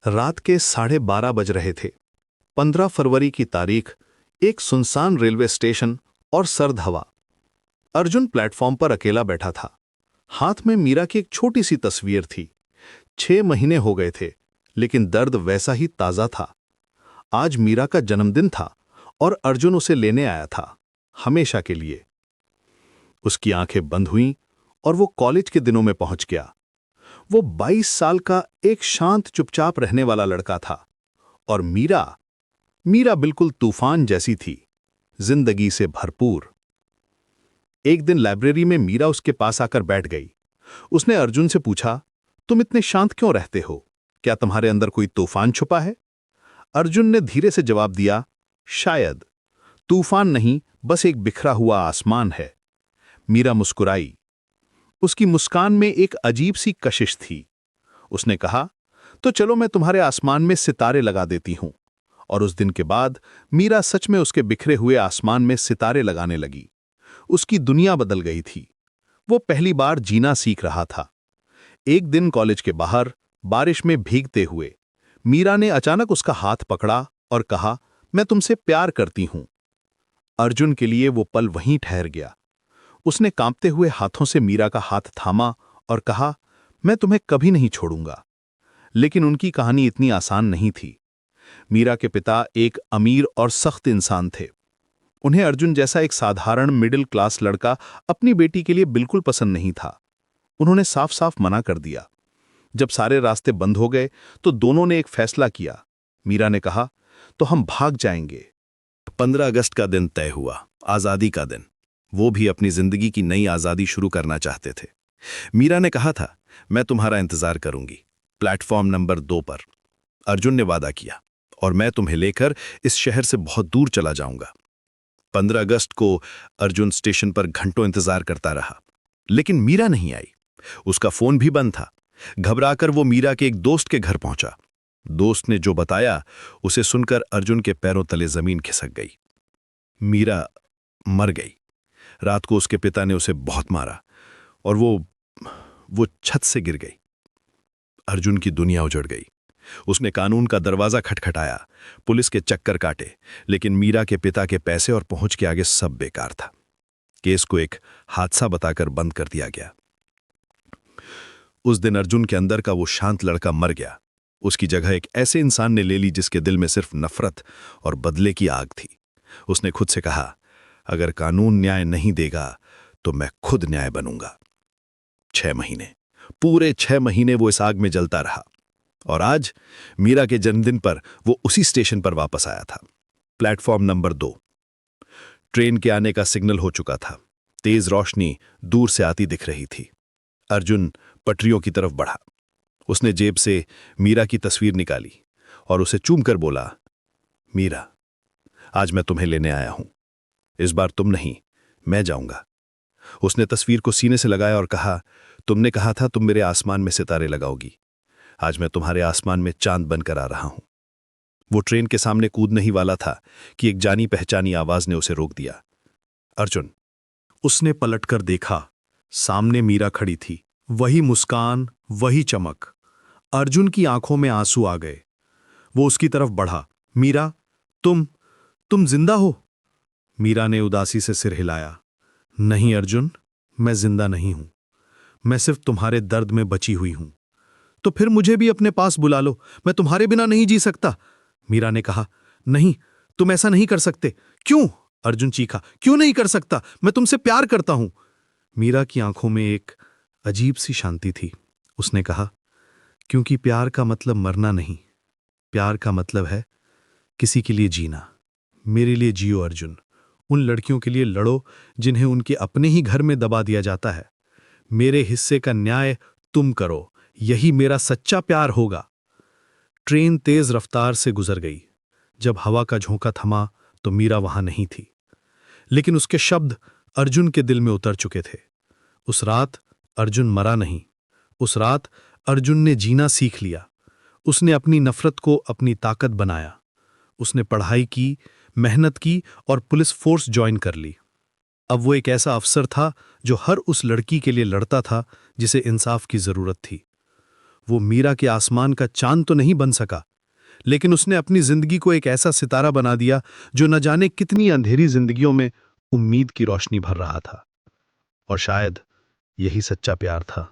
रात के 12:30 बज रहे थे। 15 फरवरी की तारीख, एक सुनसान रेलवे स्टेशन और सर्द हवा। अर्जुन प्लेटफॉर्म पर अकेला बैठा था। हाथ में मीरा की एक छोटी सी तस्वीर थी। 6 महीने हो गए थे, लेकिन दर्द वैसा ही ताजा था। आज मीरा का जन्मदिन था और अर्जुन उसे लेने आया था, हमेशा के लिए। उसकी आंखें बंद हुईं और वो कॉलेज के दिनों में पहुंच गया। वो 22 साल का एक शांत चुपचाप रहने वाला लड़का था। और मीरा बिल्कुल तूफान जैसी थी, जिंदगी से भरपूर। एक दिन लाइब्रेरी में मीरा उसके पास आकर बैठ गई। उसने अर्जुन से पूछा, तुम इतने शांत क्यों रहते हो? क्या तुम्हारे अंदर कोई तूफान छुपा है? अर्जुन ने धीरे से जवाब दिया, शायद। तूफान नहीं, बस एक बिखरा हुआ आसमान है। मीरा मुस्कुराई। उसकी मुस्कान में एक अजीब सी कशिश थी। उसने कहा, तो चलो मैं तुम्हारे आसमान में सितारे लगा देती हूं। और उस दिन के बाद मीरा सच में उसके बिखरे हुए आसमान में सितारे लगाने लगी। उसकी दुनिया बदल गई थी। वो पहली बार जीना सीख रहा था। एक दिन कॉलेज के बाहर बारिश में भीगते हुए मीरा ने अचानक उसका हाथ पकड़ा और कहा, मैं तुमसे प्यार करती हूं। अर्जुन के लिए वो पल वहीं ठहर गया। उसने कांपते हुए हाथों से मीरा का हाथ थामा और कहा, मैं तुम्हें कभी नहीं छोड़ूंगा। लेकिन उनकी कहानी इतनी आसान नहीं थी। मीरा के पिता एक अमीर और सख्त इंसान थे। उन्हें अर्जुन जैसा एक साधारण मिडिल क्लास लड़का अपनी बेटी के लिए बिल्कुल पसंद नहीं था। उन्होंने साफ साफ मना कर दिया। जब सारे रास्ते बंद हो गए तो दोनों ने एक फैसला किया। मीरा ने कहा, तो हम भाग जाएंगे। 15 अगस्त का दिन तय हुआ, आजादी का दिन। वो भी अपनी जिंदगी की नई आजादी शुरू करना चाहते थे। मीरा ने कहा था, मैं तुम्हारा इंतजार करूंगी, प्लेटफॉर्म नंबर 2 पर। अर्जुन ने वादा किया, और मैं तुम्हें लेकर इस शहर से बहुत दूर चला जाऊंगा। 15 अगस्त को अर्जुन स्टेशन पर घंटों इंतजार करता रहा, लेकिन मीरा नहीं आई। उसका फोन भी बंद था। घबराकर वो मीरा के एक दोस्त के घर पहुंचा। दोस्त ने जो बताया, उसे सुनकर अर्जुन के पैरों तले जमीन खिसक गई। मीरा मर गई। रात को उसके पिता ने उसे बहुत मारा और वो छत से गिर गई। अर्जुन की दुनिया उजड़ गई। उसने कानून का दरवाजा खटखटाया, पुलिस के चक्कर काटे, लेकिन मीरा के पिता के पैसे और पहुंच के आगे सब बेकार था। केस को एक हादसा बताकर बंद कर दिया गया। उस दिन अर्जुन के अंदर का वो शांत लड़का मर गया। उसकी जगह एक ऐसे इंसान ने ले ली जिसके दिल में सिर्फ नफरत और बदले की आग थी। उसने खुद से कहा, अगर कानून न्याय नहीं देगा तो मैं खुद न्याय बनूंगा। 6 महीने, पूरे 6 महीने वो इस आग में जलता रहा। और आज मीरा के जन्मदिन पर वो उसी स्टेशन पर वापस आया था, प्लेटफॉर्म नंबर 2। ट्रेन के आने का सिग्नल हो चुका था। तेज रोशनी दूर से आती दिख रही थी। अर्जुन पटरियों की तरफ बढ़ा। उसने जेब से मीरा की तस्वीर निकाली और उसे चूमकर बोला, मीरा, आज मैं तुम्हें लेने आया हूं। इस बार तुम नहीं, मैं जाऊंगा। उसने तस्वीर को सीने से लगाया और कहा, तुमने कहा था तुम मेरे आसमान में सितारे लगाओगी। आज मैं तुम्हारे आसमान में चांद बनकर आ रहा हूं। वो ट्रेन के सामने कूदने ही वाला था कि एक जानी पहचानी आवाज ने उसे रोक दिया। अर्जुन। उसने पलटकर देखा। सामने मीरा खड़ी थी। वही मुस्कान, वही चमक। अर्जुन की आंखों में आंसू आ गए। वो उसकी तरफ बढ़ा। मीरा, तुम जिंदा हो? मीरा ने उदासी से सिर हिलाया। नहीं अर्जुन, मैं जिंदा नहीं हूं। मैं सिर्फ तुम्हारे दर्द में बची हुई हूं। तो फिर मुझे भी अपने पास बुला लो, मैं तुम्हारे बिना नहीं जी सकता। मीरा ने कहा, नहीं, तुम ऐसा नहीं कर सकते। क्यों? अर्जुन चीखा, क्यों नहीं कर सकता? मैं तुमसे प्यार करता हूं। मीरा की आंखों में एक अजीब सी शांति थी। उसने कहा, क्योंकि प्यार का मतलब मरना नहीं, प्यार का मतलब है किसी के लिए जीना। मेरे लिए जियो अर्जुन। उन लड़कियों के लिए लड़ो जिन्हें उनके अपने ही घर में दबा दिया जाता है। मेरे हिस्से का न्याय तुम करो, यही मेरा सच्चा प्यार होगा। ट्रेन तेज रफ्तार से गुजर गई। जब हवा का झोंका थमा तो मीरा वहां नहीं थी, लेकिन उसके शब्द अर्जुन के दिल में उतर चुके थे। उस रात अर्जुन मरा नहीं। उस रात अर्जुन ने जीना सीख लिया। उसने अपनी नफरत को अपनी ताकत बनाया। उसने पढ़ाई की, मेहनत की और पुलिस फोर्स ज्वाइन कर ली। अब वो एक ऐसा अफसर था जो हर उस लड़की के लिए लड़ता था जिसे इंसाफ की जरूरत थी। वो मीरा के आसमान का चांद तो नहीं बन सका, लेकिन उसने अपनी जिंदगी को एक ऐसा सितारा बना दिया जो न जाने कितनी अंधेरी जिंदगियों में उम्मीद की रोशनी भर रहा था। और शायद यही सच्चा प्यार था।